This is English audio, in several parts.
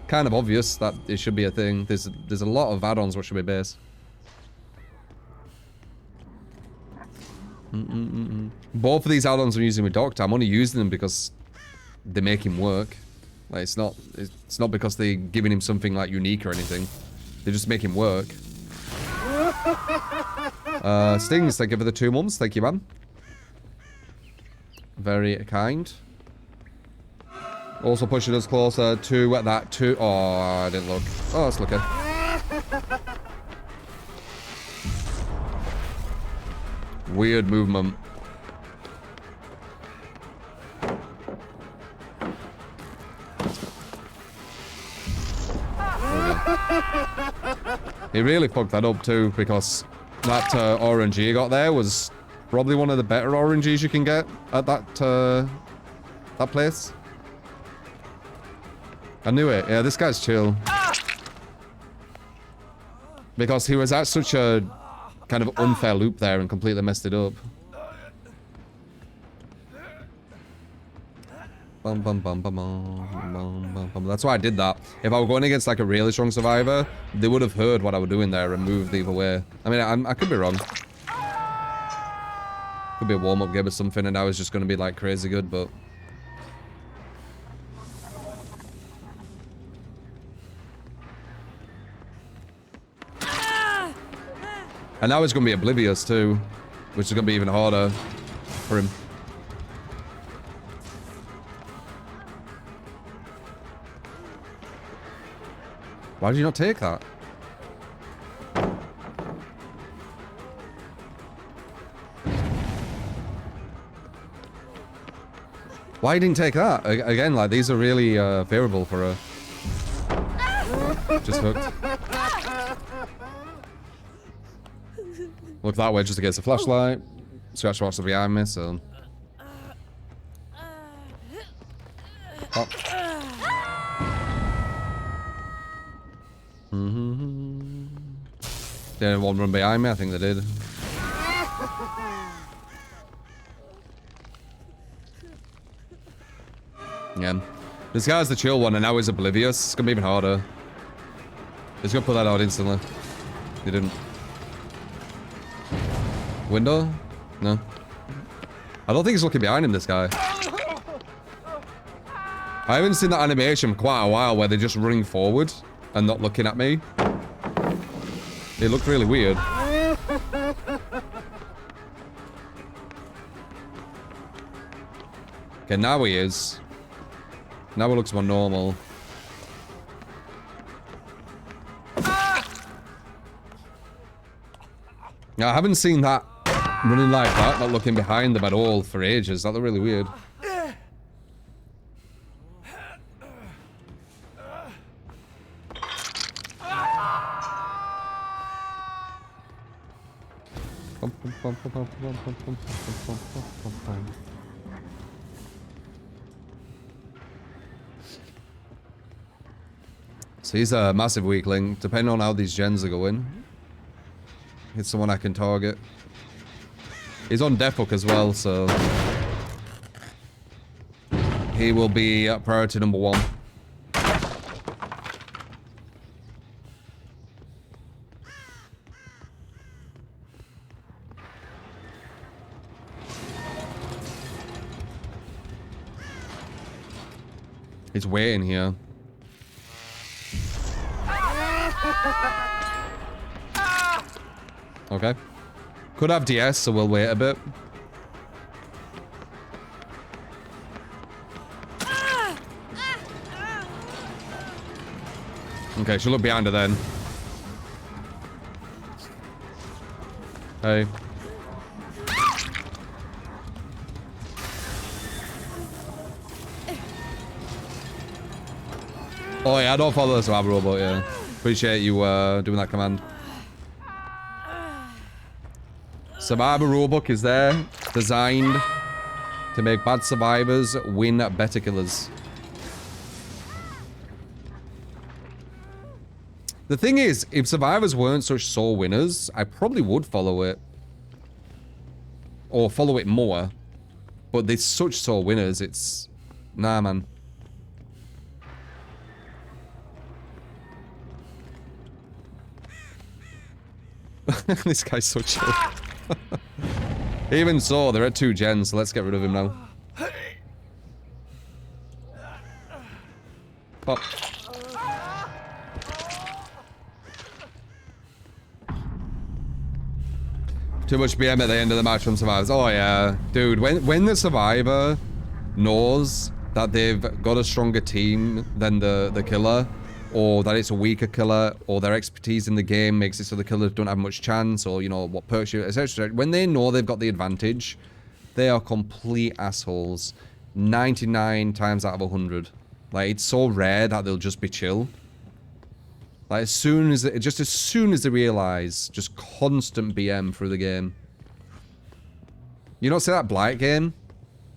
kind of obvious that it should be a thing. There's a lot of add-ons what should be base. Both of these add-ons I'm using with Doctor, I'm only using them because they make him work. Like it's not because they're giving him something like unique or anything. They just make him work. Stings, thank you for the 2 months. Thank you, man. Very kind. Also pushing us closer to that 2. Oh, I didn't look. Oh, let's look at. Weird movement. He really fucked that up too, because that RNG you got there was probably one of the better RNGs you can get at that place. I knew it. Yeah, this guy's chill. Because he was at such a kind of unfair loop there and completely messed it up. Bum, bum, bum, bum, bum, bum, bum. That's why I did that. If I were going against like a really strong survivor, they would have heard what I was doing there and moved either way. I mean, I could be wrong. Could be a warm-up game or something and I was just going to be like crazy good, but... And now he's going to be oblivious too, which is going to be even harder for him. Why did you not take that? Why you didn't take that? Again, like, these are really favorable for her. Just hooked. Look that way just against the flashlight. Scratch marks are behind me, so... Oh. Did anyone run behind me? I think they did. Yeah. This guy's the chill one and now he's oblivious. It's gonna be even harder. He's gonna put that out instantly. He didn't. Window? No. I don't think he's looking behind him, this guy. I haven't seen that animation for quite a while where they're just running forward and not looking at me. It looked really weird. Okay, now he is. Now it looks more normal. Now, I haven't seen that running like that, not looking behind them at all for ages. That looked really weird. So he's a massive weakling, depending on how these gens are going. It's someone I can target. He's on death hook as well, so... he will be priority number 1. He's waiting here. Okay. Could have DS, so we'll wait a bit. Okay, she'll look behind her then. Hey. Oh yeah, I don't follow the survivor robot, yeah. Appreciate you doing that command. Survivor rulebook is there, designed to make bad survivors win better killers. The thing is, if survivors weren't such sore winners, I probably would follow it. Or follow it more. But they're such sore winners, it's... Nah, man. This guy's so chill. Even so, they're at 2 gens, so let's get rid of him now. Pop. Too much BM at the end of the match from survivors. Oh yeah, dude. When the survivor knows that they've got a stronger team than the killer, or that it's a weaker killer, or their expertise in the game makes it so the killers don't have much chance, or you know what perks you, etc. When they know they've got the advantage, they are complete assholes. 99 times out of 100. Like it's so rare that they'll just be chill. Like as soon as they realize, just constant BM through the game. You know, see that blight game?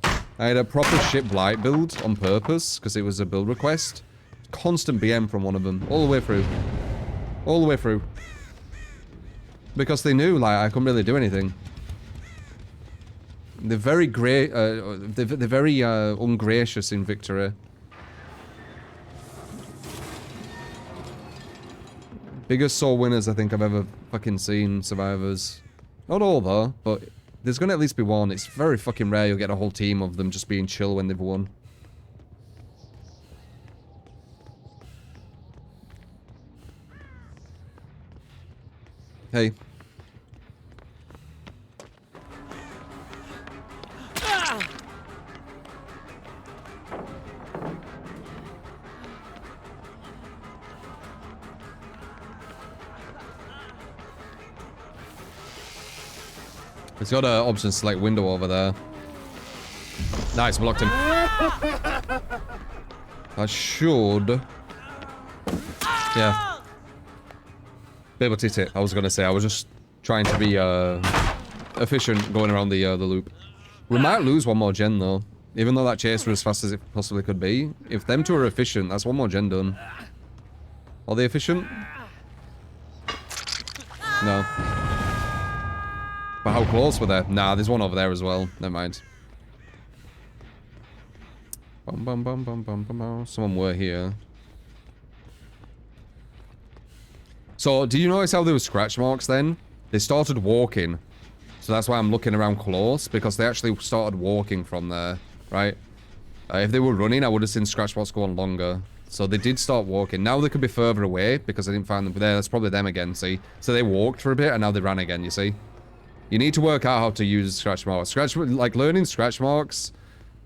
I had a proper shit blight build on purpose because it was a build request. Constant BM from one of them, all the way through. All the way through. Because they knew, like, I couldn't really do anything. They're very great, they're very ungracious in victory. Biggest sore winners I think I've ever fucking seen, survivors. Not all though, but there's gonna at least be one. It's very fucking rare you'll get a whole team of them just being chill when they've won. Hey. It's got an option select window over there. Nice, blocked him. I should... Yeah. Be able to hit it, I was gonna say. I was just trying to be efficient going around the loop. We might lose one more gen though. Even though that chase was as fast as it possibly could be. If them two are efficient, that's one more gen done. Are they efficient? No. But how close were they? Nah, there's one over there as well. Never mind. Bum, bum, bum, bum, bum, bum, bum. Someone were here. So, did you notice how there were scratch marks then? They started walking. So that's why I'm looking around close, because they actually started walking from there, right? If they were running, I would have seen scratch marks go on longer. So they did start walking. Now they could be further away, because I didn't find them there. That's probably them again, see? So they walked for a bit, and now they ran again, you see? You need to work out how to use scratch marks. Like learning scratch marks,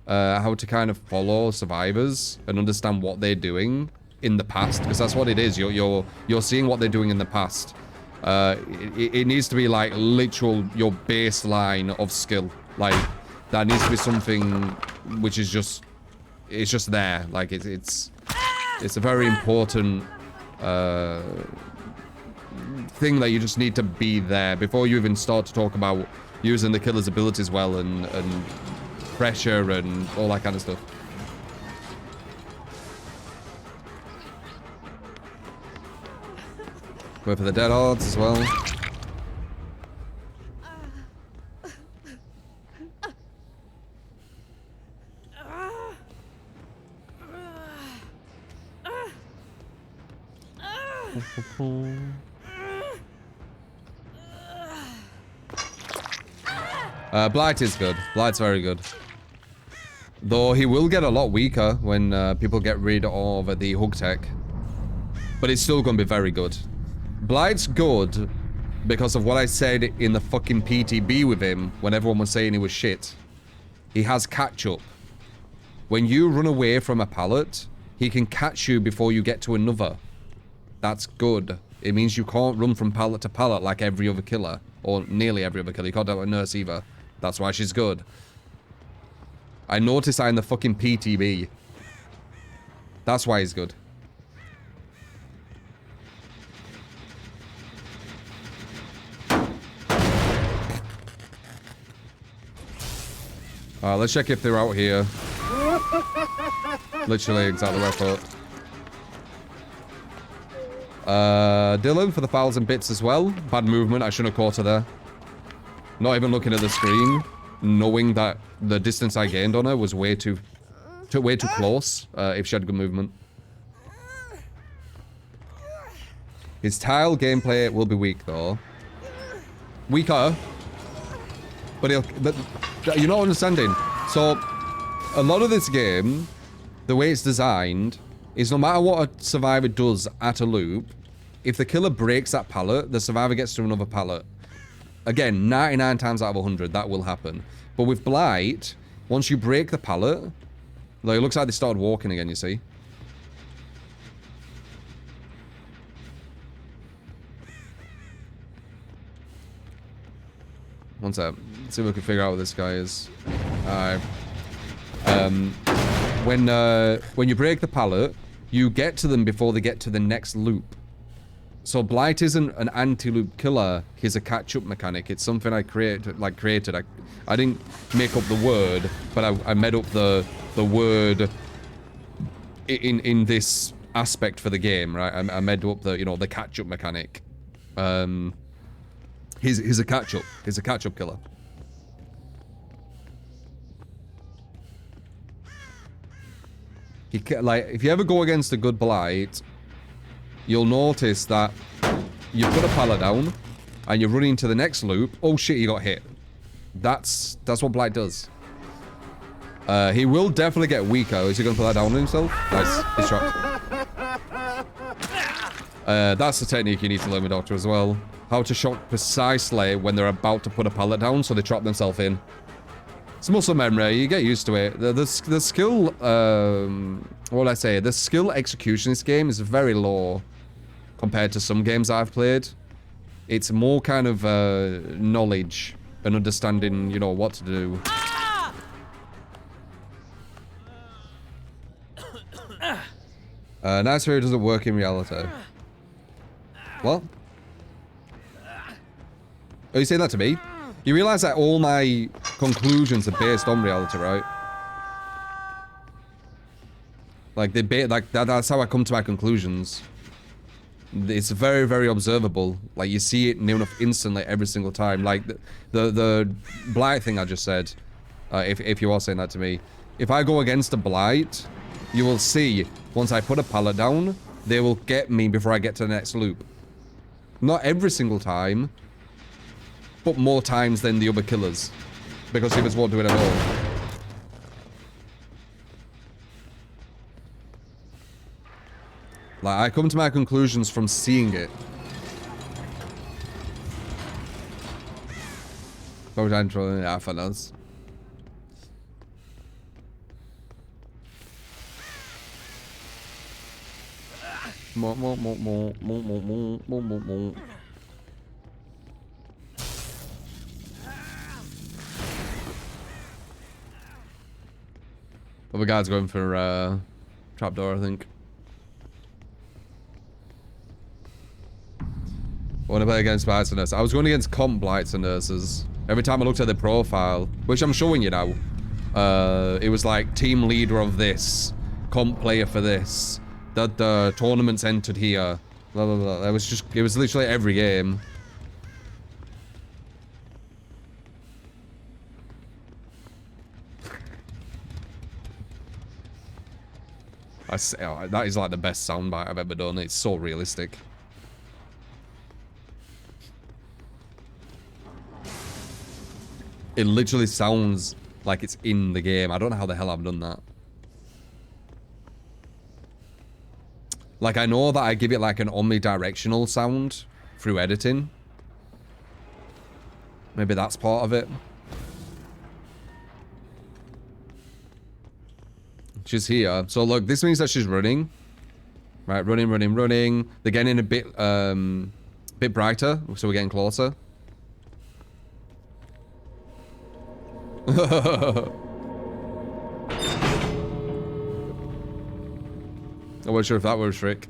how to kind of follow survivors and understand what they're doing in the past, because that's what it is. You're seeing what they're doing in the past. It needs to be like literal your baseline of skill. Like that needs to be something which is just there. Like it's a very important thing that you just need to be there before you even start to talk about using the killer's abilities well and pressure and all that kind of stuff. Wait for the dead odds as well. Blight is good. Blight's very good. Though he will get a lot weaker when people get rid of the hug tech. But it's still going to be very good. Blight's good because of what I said in the fucking PTB with him when everyone was saying he was shit. He has catch up. When you run away from a pallet, he can catch you before you get to another. That's good. It means you can't run from pallet to pallet like every other killer. Or nearly every other killer. You can't do it with a nurse either. That's why she's good. I noticed that in the fucking PTB. That's why he's good. Let's check if they're out here. Literally exactly where I thought. Dylan for the fouls and bits as well. Bad movement, I shouldn't have caught her there. Not even looking at the screen, knowing that the distance I gained on her was way too close, if she had good movement. His tile gameplay will be weak though. weaker. But you're not understanding. So, a lot of this game, the way it's designed, is no matter what a survivor does at a loop, if the killer breaks that pallet, the survivor gets to another pallet. Again, 99 times out of 100, that will happen. But with Blight, once you break the pallet, like, it looks like they started walking again, you see. One sec. Let's see if we can figure out what this guy is. Alright. When you break the pallet, you get to them before they get to the next loop. So Blight isn't an anti-loop killer. He's a catch-up mechanic. It's something I created. I didn't make up the word, but I made up the word in this aspect for the game, right? I made up the the catch-up mechanic. He's a catch-up. He's a catch-up killer. If you ever go against a good Blight, you'll notice that you put a pallet down and you're running to the next loop. Oh shit, you got hit. That's what Blight does. He will definitely get weaker. Is he gonna put that down on himself? Nice. He's trapped. That's the technique you need to learn with Doctor as well. How to shock precisely when they're about to put a pallet down so they trap themselves in. It's muscle memory. You get used to it. The skill, what would I say? The skill execution in this game is very low compared to some games I've played. It's more kind of knowledge and understanding, what to do. Nice Hero doesn't work in reality. What? Are you saying that to me? You realize that all my conclusions are based on reality, right? Like that's how I come to my conclusions. It's very, very observable. Like you see it near enough instantly every single time. Like the Blight thing I just said. If you are saying that to me, if I go against a Blight, you will see once I put a pallet down, they will get me before I get to the next loop. Not every single time, but more times than the other killers, because he won't do it at all. Like, I come to my conclusions from seeing it. Other guy's going for trapdoor, I think. I want to play against Blights and Nurses. I was going against comp Blights and Nurses. Every time I looked at the profile, which I'm showing you now, it was like team leader of this, comp player for this, that the tournaments entered here, blah blah blah. It was literally every game. That is like the best soundbite I've ever done. It's so realistic. It literally sounds like it's in the game. I don't know how the hell I've done that. Like, I know that I give it like an omnidirectional sound through editing. Maybe that's part of it. She's here. So look, this means that she's running. Right, running. They're getting a bit brighter, so we're getting closer. I'm not sure if that was a trick.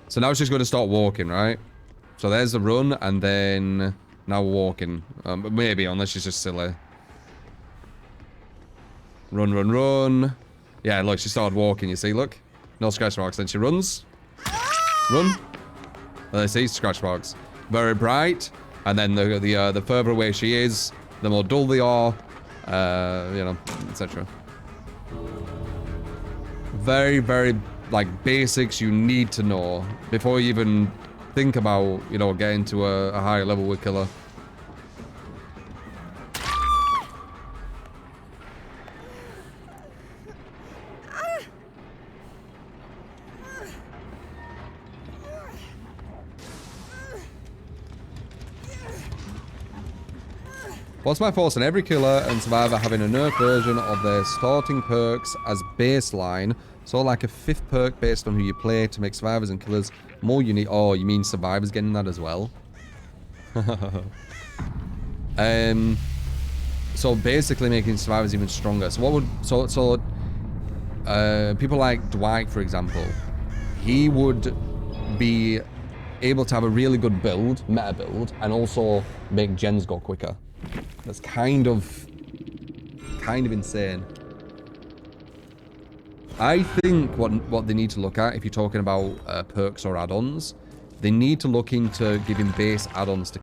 So now she's going to start walking, right? So there's the run, and then now walking. Maybe, unless she's just silly. Run. Yeah, look, she started walking, you see, look. No scratch marks, then she runs. Run. And I see scratch marks. Very bright, and then the further away she is, the more dull they are, etc. Very, very, like, basics you need to know before you even think about, getting to a higher level with killer. What's my thoughts on every killer and survivor having a nerf version of their starting perks as baseline? So like a 5th perk based on who you play to make survivors and killers more unique. Oh, you mean survivors getting that as well? So basically making survivors even stronger. So what would people like Dwight, for example, he would be able to have a really good build, meta build, and also make gens go quicker. That's kind of insane. I think what they need to look at, if you're talking about perks or add-ons, they need to look into giving base add-ons to